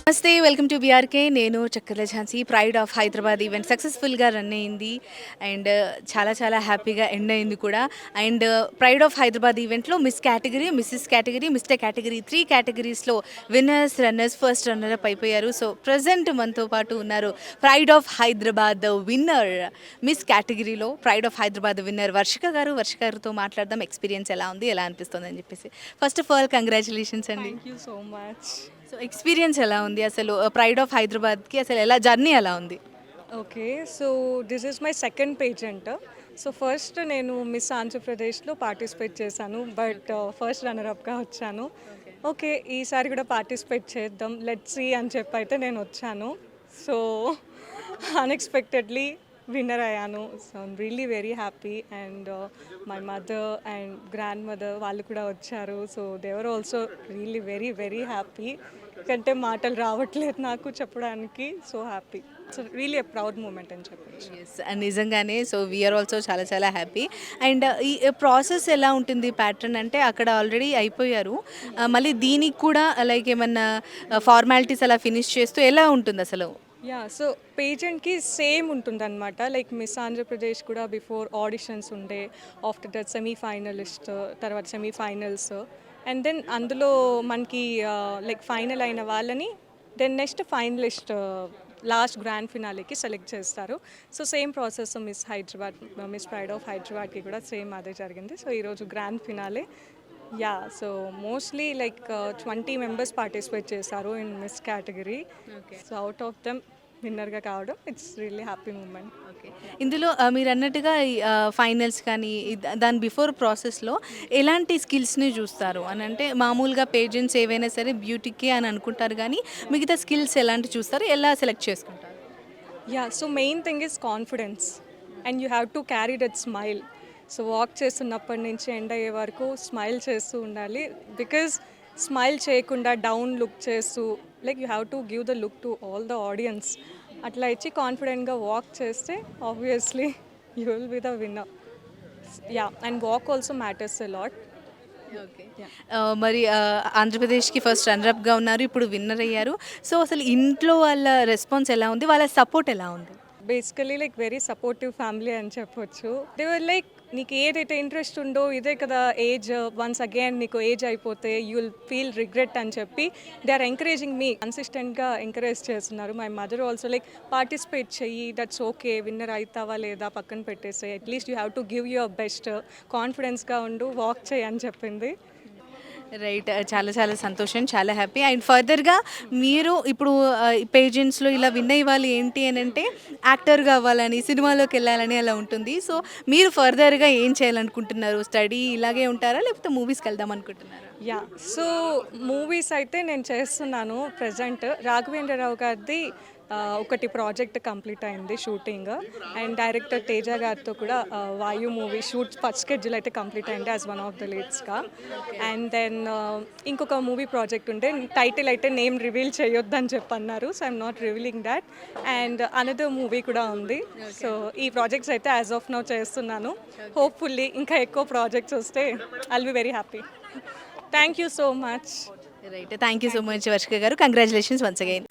నమస్తే, welcome to BRK. నేను Chakkarla Jhansi. Pride of Hyderabad event సక్సెస్ఫుల్గా రన్ అయింది అండ్ చాలా చాలా హ్యాపీగా ఎండ్ అయింది కూడా. అండ్ ప్రైడ్ ఆఫ్ హైదరాబాద్ ఈవెంట్లో miss category, Mrs category, mister category 3 కేటగిరీస్లో winners, runners, first runner up అయిపోయారు. సో ప్రజెంట్ మనతో పాటు ఉన్నారు pride of Hyderabad winner, miss కేటగిరీలో pride of Hyderabad winner Varshika garu. Varshika గారితో మాట్లాడదాం, ఎక్స్పీరియన్స్ ఎలా ఉంది, ఎలా అనిపిస్తుంది అని చెప్పేసి. ఫస్ట్ ఆఫ్ ఆల్ కంగ్రాచులేషన్స్ అండి. Thank you so much. So experience ఎలా ఉంది అసలు, ప్రైడ్ ఆఫ్ హైదరాబాద్కి అసలు ఎలా జర్నీ ఎలా ఉంది? Okay, so this is my second pageant. So first నేను మిస్ ఆంధ్రప్రదేశ్లో పార్టిసిపేట్ చేశాను, బట్ ఫస్ట్ రన్నర్అప్గా వచ్చాను. ఓకే, ఈసారి కూడా పార్టిసిపేట్ చేద్దాం, లెట్స్ సీ అని చెప్పి అయితే నేను వచ్చాను. సో అన్ఎక్స్పెక్టెడ్లీ విన్నర్ అయ్యాను. So I'm really very happy and my mother and grandmother వాళ్ళు కూడా వచ్చారు. So they are also really very very happy. కంటే మాటలు రావట్లేదు నాకు చెప్పడానికి. So happy, so really a proud moment అని చెప్పచ్చు. ఎస్, నిజంగానే. సో వీఆర్ ఆల్సో చాలా చాలా హ్యాపీ. అండ్ ఈ ప్రాసెస్ ఎలా ఉంటుంది? ప్యాటర్న్ అంటే అక్కడ ఆల్రెడీ అయిపోయారు, మళ్ళీ దీనికి కూడా లైక్ ఏమన్నా ఫార్మాలిటీస్ అలా ఫినిష్ చేస్తూ ఎలా ఉంటుంది అసలు? యా, సో పేజెంట్కి సేమ్ ఉంటుందన్నమాట. లైక్ మిస్ ఆంధ్రప్రదేశ్ కూడా బిఫోర్ ఆడిషన్స్ ఉండే, ఆఫ్టర్ దట్ సెమీఫైనలిస్ట్, తర్వాత సెమీఫైనల్స్, అండ్ దెన్ అందులో మనకి లైక్ ఫైనల్ అయిన వాళ్ళని then next finalist last grand ఫినాలేకి సెలెక్ట్ చేస్తారు. So same process miss Hyderabad, miss pride of హైదరాబాద్కి కూడా సేమ్ అదే జరిగింది. సో ఈరోజు grand finale. Yeah, so mostly like 20 members participate చేశారు in miss category. So out of them విన్నర్గా కావడం, it's really happy moment. Okay, ఇందులో మీరు అన్నట్టుగా ఫైనల్స్ కానీ దాని బిఫోర్ ప్రాసెస్లో ఎలాంటి స్కిల్స్ని చూస్తారు అని అంటే, మామూలుగా పేజెంట్స్ ఏవైనా సరే బ్యూటీకి అని అనుకుంటారు, కానీ మిగతా స్కిల్స్ ఎలాంటి చూస్తారు, ఎలా సెలెక్ట్ చేసుకుంటారు? Yeah, so main thing is confidence and you have to carry that smile. So walk చేస్తున్నప్పటి నుంచి ఎండ్ అయ్యే వరకు స్మైల్ చేస్తూ ఉండాలి. బికాజ్ స్మైల్ చేయకుండా డౌన్ లుక్ చేస్తూ, like you have to give the look to all the audience. అట్లా ఇచ్చి కాన్ఫిడెంట్గా వాక్ చేస్తే obviously you will be the winner. Yeah, and walk also matters a lot. Okay, మరి ఆంధ్రప్రదేశ్కి ఫస్ట్ రన్నర్అప్గా ఉన్నారు, ఇప్పుడు విన్నర్ అయ్యారు. సో అసలు ఇంట్లో వాళ్ళ రెస్పాన్స్ ఎలా ఉంది, వాళ్ళ సపోర్ట్ ఎలా ఉంది? Basically like very supportive family అని చెప్పొచ్చు. దే వర్ లైక్, నీకు ఏదైతే ఇంట్రెస్ట్ ఉందో ఇదే కదా ఏజ్, వన్స్ అగైన్ నీకు ఏజ్ అయిపోతే యూ విల్ ఫీల్ రిగ్రెట్ అని చెప్పి దే ఆర్ ఎంకరేజింగ్ మీ, కన్సిస్టెంట్గా ఎంకరేజ్ చేస్తున్నారు. My mother also like participate చెయ్యి, దట్స్ ఓకే, విన్నర్ అవుతావా లేదా పక్కన పెట్టేసి at least you have to give your best, కాన్ఫిడెన్స్గా ఉండు, వాక్ చేయి అని చెప్పింది. రైట్, చాలా చాలా సంతోషం, చాలా హ్యాపీ. అండ్ ఫర్దర్గా మీరు ఇప్పుడు పేజెంట్స్లో ఇలా విన్ అయ్యాలి ఏంటి అని అంటే, యాక్టర్గా అవ్వాలని, సినిమాలోకి వెళ్ళాలని అలా ఉంటుంది. సో మీరు ఫర్దర్గా ఏం చేయాలనుకుంటున్నారు? స్టడీ ఇలాగే ఉంటారా, లేకపోతే మూవీస్కి వెళ్దాం అనుకుంటున్నారా? యా, సో మూవీస్ అయితే నేను చేస్తున్నాను ప్రజెంట్. రాఘవేంద్రరావు గారిది ఒకటి ప్రాజెక్ట్ కంప్లీట్ అయింది షూటింగ్, అండ్ డైరెక్టర్ తేజ గారితో కూడా Vayu movie shoot first schedule అయితే కంప్లీట్ అయింది యాజ్ వన్ ఆఫ్ ద లీడ్స్గా. అండ్ దెన్ ఇంకొక మూవీ ప్రాజెక్ట్ ఉంటే టైటిల్ అయితే నేమ్ రివీల్ చేయొద్దని చెప్పి అన్నారు. So I'm not revealing that. And another movie కూడా ఉంది. సో ఈ ప్రాజెక్ట్స్ అయితే యాజ్ ఆఫ్ నౌ చేస్తున్నాను. హోప్ఫుల్లీ ఇంకా ఎక్కువ ప్రాజెక్ట్స్ వస్తే I'll be very happy. Thank you so much. Right, thank you so much Varshika garu. Congratulations once again.